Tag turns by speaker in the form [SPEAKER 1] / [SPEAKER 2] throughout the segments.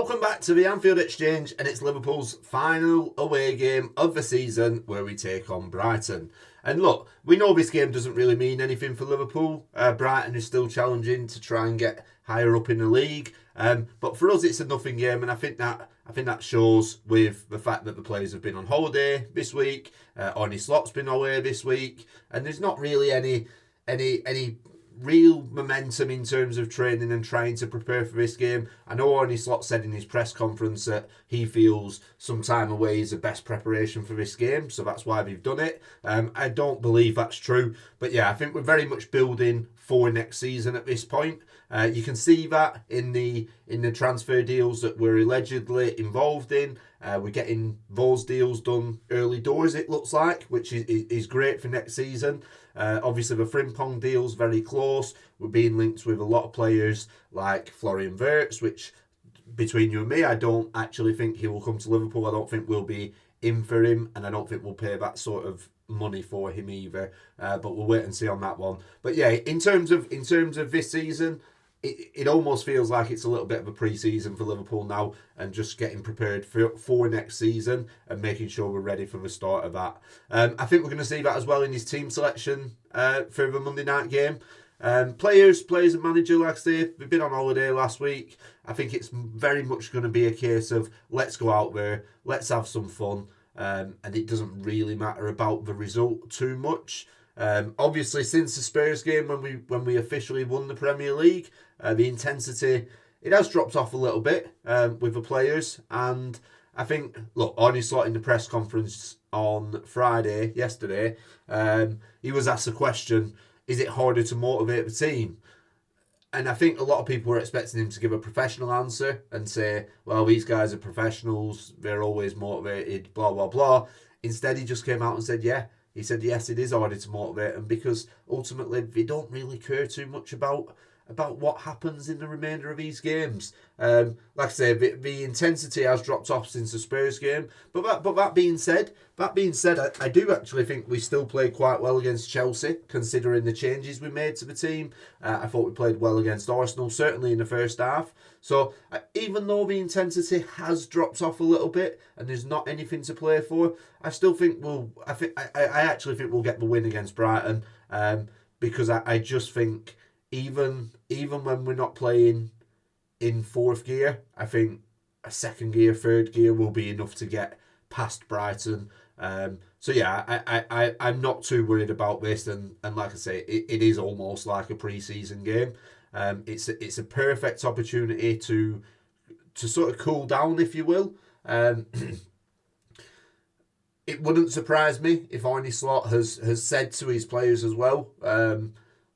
[SPEAKER 1] Welcome back to the Anfield Exchange, and it's Liverpool's final away game of the season where we take on Brighton. And look, we know this game doesn't really mean anything for Liverpool. Brighton is still challenging to try and get higher up in the league. But for us, it's a nothing game, and I think that shows with the fact that the players have been on holiday this week. Arne Slot's been away this week, and there's not really any real momentum in terms of training and trying to prepare for this game. I know Arne Slot said in his press conference that he feels some time away is the best preparation for this game, so that's why they've done it. I don't believe that's true, but yeah, I think we're very much building for next season at this point. You can see that in the transfer deals that we're allegedly involved in. We're getting those deals done early doors, it looks like, which is great for next season. Obviously, the Frimpong deal's very close. We're being linked with a lot of players like Florian Wirtz, which, between you and me, I don't actually think he will come to Liverpool. I don't think we'll be in for him, and I don't think we'll pay that sort of money for him either. But we'll wait and see on that one. But yeah, in terms of this season, it almost feels like it's a little bit of a pre-season for Liverpool now, and just getting prepared for next season and making sure we're ready for the start of that. I think we're going to see that as well in his team selection for the Monday night game. Players and manager, like I say, we've been on holiday last week. I think it's very much going to be a case of let's go out there, let's have some fun, and it doesn't really matter about the result too much. Obviously, since the Spurs game when we officially won the Premier League, the intensity, it has dropped off a little bit with the players. And I think, look, Arne Slot in the press conference on yesterday, he was asked a question, is it harder to motivate the team? And I think a lot of people were expecting him to give a professional answer and say, well, these guys are professionals, they're always motivated, blah, blah, blah. Instead, he just came out and said, yeah. He said, yes, it is harder to motivate them because ultimately they don't really care too much about what happens in the remainder of these games. Like I say, the intensity has dropped off since the Spurs game. But that being said, I do actually think we still played quite well against Chelsea, considering the changes we made to the team. I thought we played well against Arsenal, certainly in the first half. So even though the intensity has dropped off a little bit and there's not anything to play for, I still think I actually think we'll get the win against Brighton, because I just think even when we're not playing in fourth gear, I think a second gear, third gear will be enough to get past Brighton. So yeah, I'm not too worried about this, and like I say, it is almost like a pre-season game. It's a perfect opportunity to sort of cool down, if you will. It wouldn't surprise me if Arne Slot has said to his players as well,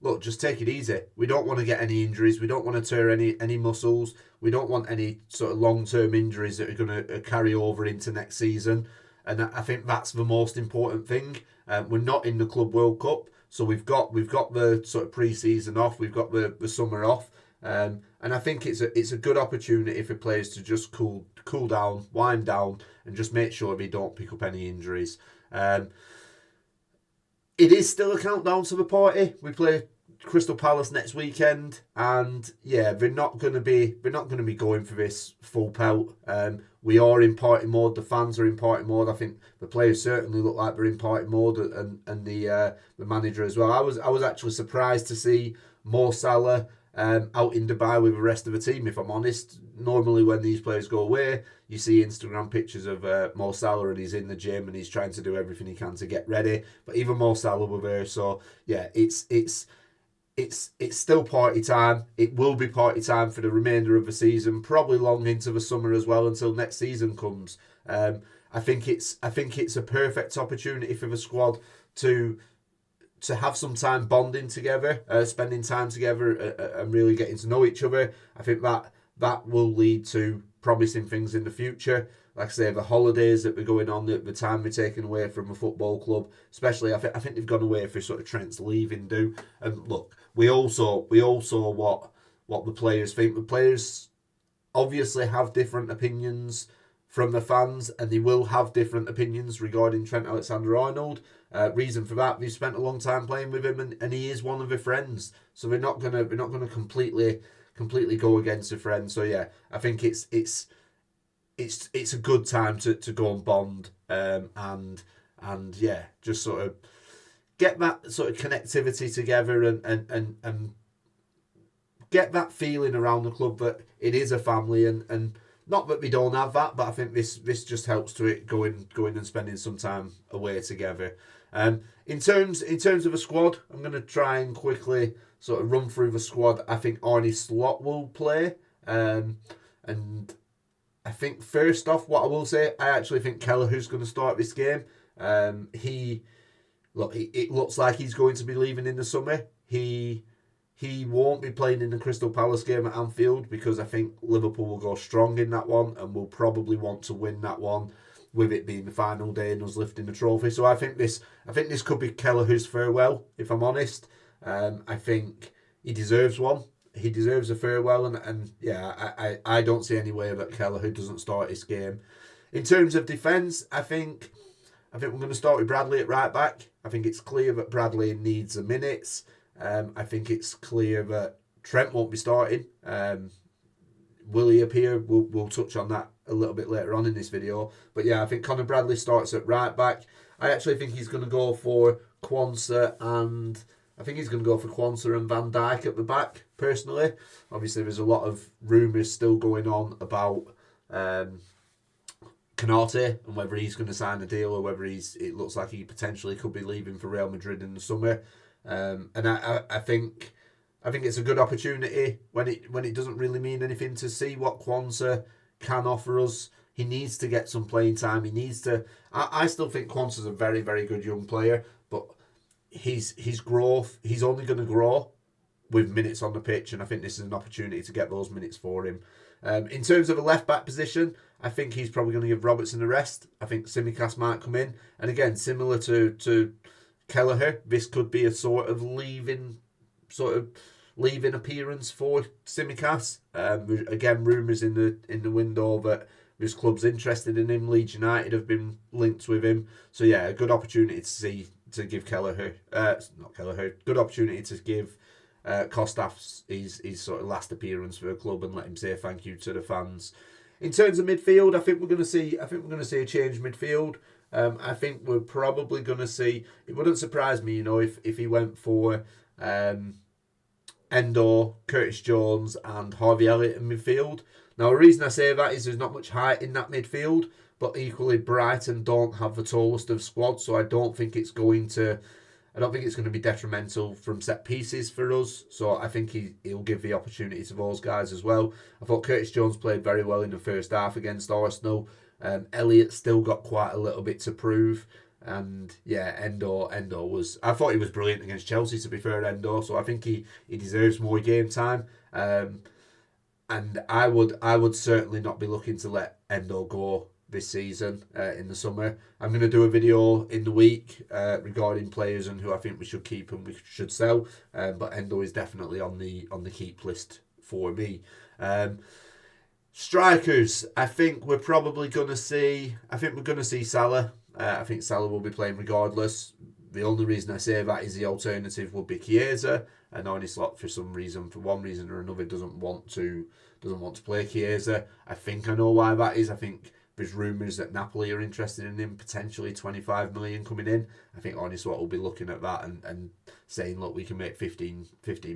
[SPEAKER 1] look, just take it easy. We don't want to get any injuries. We don't want to tear any muscles. We don't want any sort of long-term injuries that are going to carry over into next season. And I think that's the most important thing. We're not in the Club World Cup, so we've got the sort of pre-season off. We've got the summer off, and I think it's a good opportunity for players to just cool down, wind down, and just make sure they don't pick up any injuries. It is still a countdown to the party. We play Crystal Palace next weekend, and yeah, they're not going to be going for this full pelt. We are in party mode. The fans are in party mode. I think the players certainly look like they're in party mode, and the manager as well. I was actually surprised to see Mo Salah out in Dubai with the rest of the team, if I'm honest. Normally when these players go away, you see Instagram pictures of Mo Salah and he's in the gym and he's trying to do everything he can to get ready. But even Mo Salah were there, so yeah, it's still party time. It will be party time for the remainder of the season, probably long into the summer as well, until next season comes. I think it's a perfect opportunity for the squad to have some time bonding together, spending time together, and really getting to know each other. I think that will lead to promising things in the future. Like I say, the holidays that we're going on, the time we're taking away from a football club, especially, I think they've gone away for sort of Trent's leaving do. And look, we all saw what the players think. The players obviously have different opinions from the fans, and they will have different opinions regarding Trent Alexander-Arnold. Reason for that, they've spent a long time playing with him, and he is one of their friends. So they're not gonna completely completely go against a friend. So yeah, I think it's a good time to go and bond, and yeah, just sort of get that sort of connectivity together, and get that feeling around the club that it is a family, and not that we don't have that, but I think this just helps to it going and spending some time away together. In terms of a squad, I'm going to try and quickly sort of run through the squad. I think Arne Slot will play, and I think first off, what I will say, I actually think Kelleher's going to start this game. It looks like he's going to be leaving in the summer. He won't be playing in the Crystal Palace game at Anfield because I think Liverpool will go strong in that one and will probably want to win that one, with it being the final day and us lifting the trophy. So I think this could be Kelleher's farewell, if I'm honest. I think he deserves one. He deserves a farewell, and yeah, I don't see any way that Kelleher doesn't start this game. In terms of defence, I think we're going to start with Bradley at right back. I think it's clear that Bradley needs the minutes. I think it's clear that Trent won't be starting. Will he appear? We'll touch on that a little bit later on in this video. But yeah, I think Conor Bradley starts at right back. I actually think he's going to go for Quansah and Van Dijk at the back, personally. Obviously, there's a lot of rumours still going on about Canate and whether he's going to sign a deal or whether it looks like he potentially could be leaving for Real Madrid in the summer. And I think it's a good opportunity when it doesn't really mean anything to see what Quansah can offer us. He needs to get some playing time. He needs to. I still think Quansah's a very, very good young player, but his growth, he's only going to grow with minutes on the pitch, and I think this is an opportunity to get those minutes for him. In terms of a left back position, I think he's probably going to give Robertson a rest. I think Tsimikas might come in, and again, similar to Kelleher, this could be a sort of leaving appearance for Tsimikas. Again, rumours in the window that this club's interested in him. Leeds United have been linked with him, so yeah, a good opportunity to give good opportunity to give Kostas his sort of last appearance for the club and let him say thank you to the fans. In terms of midfield, I think we're going to see a change midfield. I think we're probably going to see. It wouldn't surprise me, if he went for Endo, Curtis Jones, and Harvey Elliott in midfield. Now, the reason I say that is there's not much height in that midfield, but equally Brighton don't have the tallest of squads, so I don't think it's going to be detrimental from set pieces for us. So I think he'll give the opportunity to those guys as well. I thought Curtis Jones played very well in the first half against Arsenal. Elliott still got quite a little bit to prove. And yeah, Endo was. I thought he was brilliant against Chelsea, to be fair, Endo. So I think he deserves more game time. And I would certainly not be looking to let Endo go this season in the summer. I'm going to do a video in the week regarding players and who I think we should keep and we should sell. But Endo is definitely on the keep list for me. Strikers, I think we're probably going to see. I think we're going to see Salah. I think Salah will be playing regardless. The only reason I say that is the alternative would be Chiesa, and Arne Slot for one reason or another, doesn't want to play Chiesa. I think I know why that is. I think there's rumours that Napoli are interested in him, potentially 25 million coming in. I think Arne Slot will be looking at that and saying, look, we can make 15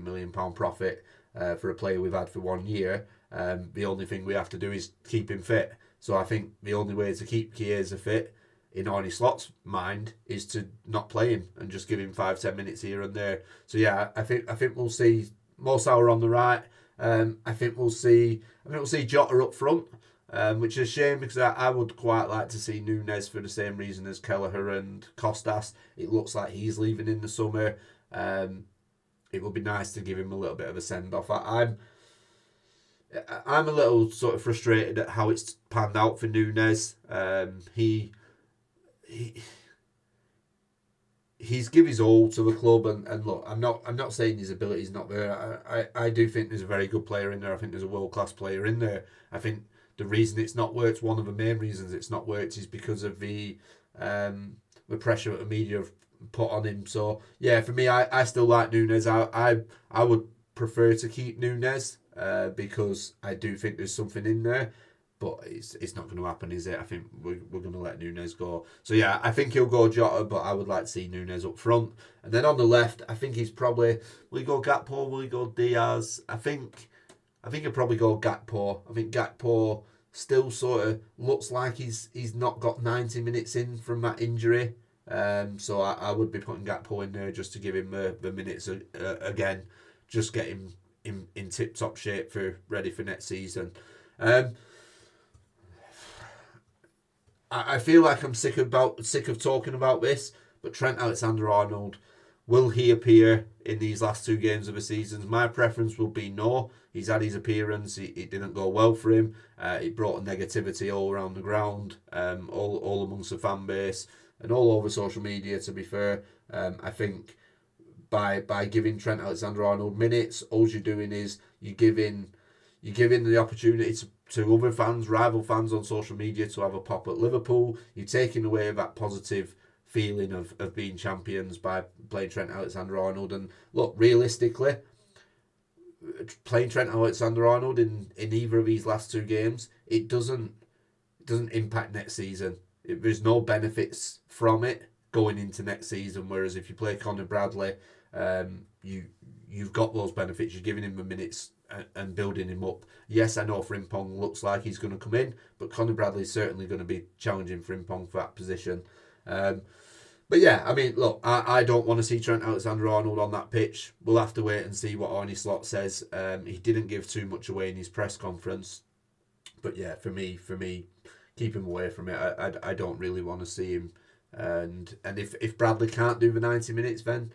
[SPEAKER 1] million pound profit for a player we've had for 1 year. The only thing we have to do is keep him fit. So I think the only way to keep Chiesa fit, in Arne Slot's mind, is to not play him and just give him 5-10 minutes here and there. So yeah, I think we'll see Mo Salah on the right. I think we'll see Jota up front, which is a shame because I would quite like to see Núñez for the same reason as Kelleher and Kostas. It looks like he's leaving in the summer. It would be nice to give him a little bit of a send off. I'm a little sort of frustrated at how it's panned out for Núñez. He's give his all to the club, and look, I'm not saying his ability is not there. I do think there's a very good player in there. I think there's a world class player in there. I think the reason it's not worked, one of the main reasons it's not worked, is because of the pressure that the media have put on him. So yeah, for me, I still like Núñez. I would prefer to keep Núñez. because I do think there's something in there. But it's not going to happen, is it? I think we're going to let Nunes go. So yeah, I think he'll go Jota, but I would like to see Nunes up front. And then on the left, I think he's probably, will he go Gakpo? Will he go Diaz? I think he'll probably go Gakpo. I think Gakpo still sort of looks like he's not got 90 minutes in from that injury. So I would be putting Gakpo in there just to give him the minutes again, just get him in tip top shape for ready for next season. I feel like I'm sick of talking about this, but Trent Alexander-Arnold, will he appear in these last 2 games of the season? My preference will be no. He's had his appearance. It didn't go well for him. It brought negativity all around the ground, all amongst the fan base, and all over social media, to be fair. I think by giving Trent Alexander-Arnold minutes, all you're doing is you're giving the opportunity to other fans, rival fans on social media, to have a pop at Liverpool. You're taking away that positive feeling of being champions by playing Trent Alexander-Arnold. And look, realistically, playing Trent Alexander-Arnold in either of these last 2 games, it doesn't impact next season. There's no benefits from it going into next season. Whereas if you play Conor Bradley, you've got those benefits. You're giving him the minutes and building him up. Yes, I know Frimpong looks like he's going to come in, but Conor Bradley's certainly going to be challenging Frimpong for that position. But yeah, I mean, look, I don't want to see Trent Alexander-Arnold on that pitch. We'll have to wait and see what Arne Slot says. He didn't give too much away in his press conference. But yeah, for me, keep him away from it. I don't really want to see him. And if Bradley can't do the 90 minutes, then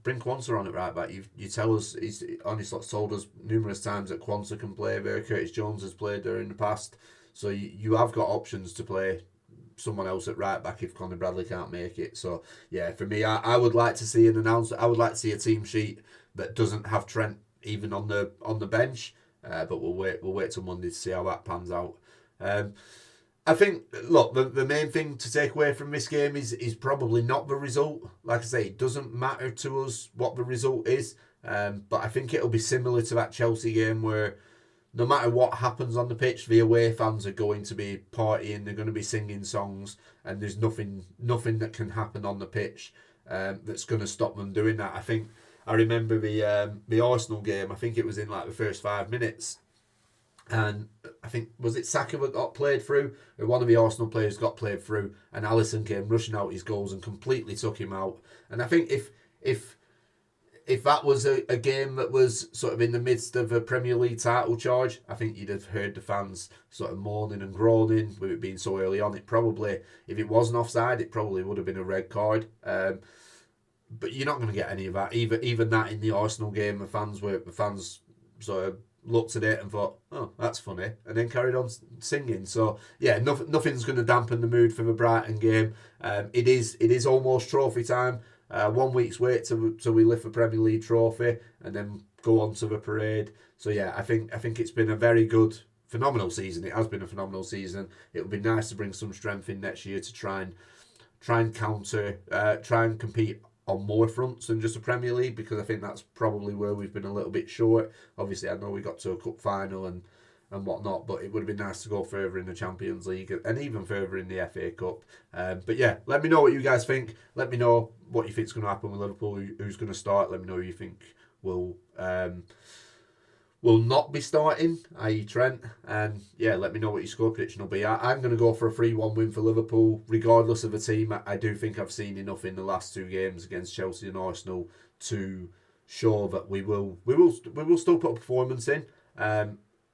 [SPEAKER 1] bring Quansah on it right back. You tell us, Arne Slot's told us numerous times that Quansah can play there. Curtis Jones has played there in the past. So you have got options to play someone else at right back if Conor Bradley can't make it. So yeah, for me, I would like to see an announcement. I would like to see a team sheet that doesn't have Trent even on the bench. But we'll wait till Monday to see how that pans out. I think, look, the main thing to take away from this game is probably not the result. Like I say, it doesn't matter to us what the result is. But I think it'll be similar to that Chelsea game where no matter what happens on the pitch, the away fans are going to be partying, they're going to be singing songs, and there's nothing that can happen on the pitch that's going to stop them doing that. I remember the Arsenal game. I think it was in like the first 5 minutes. And I think, was it Saka that got played through? Or one of the Arsenal players got played through, and Alisson came rushing out his goals and completely took him out. And I think if that was a game that was sort of in the midst of a Premier League title charge, I think you'd have heard the fans sort of moaning and groaning with it being so early on. It probably, if it wasn't offside, it probably would have been a red card. But you're not going to get any of that. Even that in the Arsenal game, the fans sort of looked at it and thought, oh, that's funny, and then carried on singing. So yeah, nothing's going to dampen the mood for the Brighton game. It is almost trophy time. 1 week's wait till we lift the Premier League trophy and then go on to the parade. So yeah, I think it's been a very good, phenomenal season. It has been a phenomenal season. It would be nice to bring some strength in next year to try and counter, try and compete on more fronts than just the Premier League, because I think that's probably where we've been a little bit short. Obviously, I know we got to a cup final and whatnot, but it would have been nice to go further in the Champions League and even further in the FA Cup. But yeah, let me know what you guys think. Let me know what you think is going to happen with Liverpool, who's going to start. Let me know who you think will not be starting, i.e. Trent. And yeah, let me know what your score prediction will be. I'm going to go for a 3-1 win for Liverpool, regardless of the team. I do think I've seen enough in the last 2 games against Chelsea and Arsenal to show that we will still put a performance in.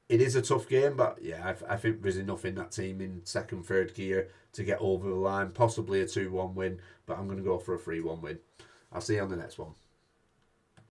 [SPEAKER 1] It is a tough game, but yeah, I think there's enough in that team in second, third gear to get over the line. Possibly a 2-1 win, but I'm going to go for a 3-1 win. I'll see you on the next one.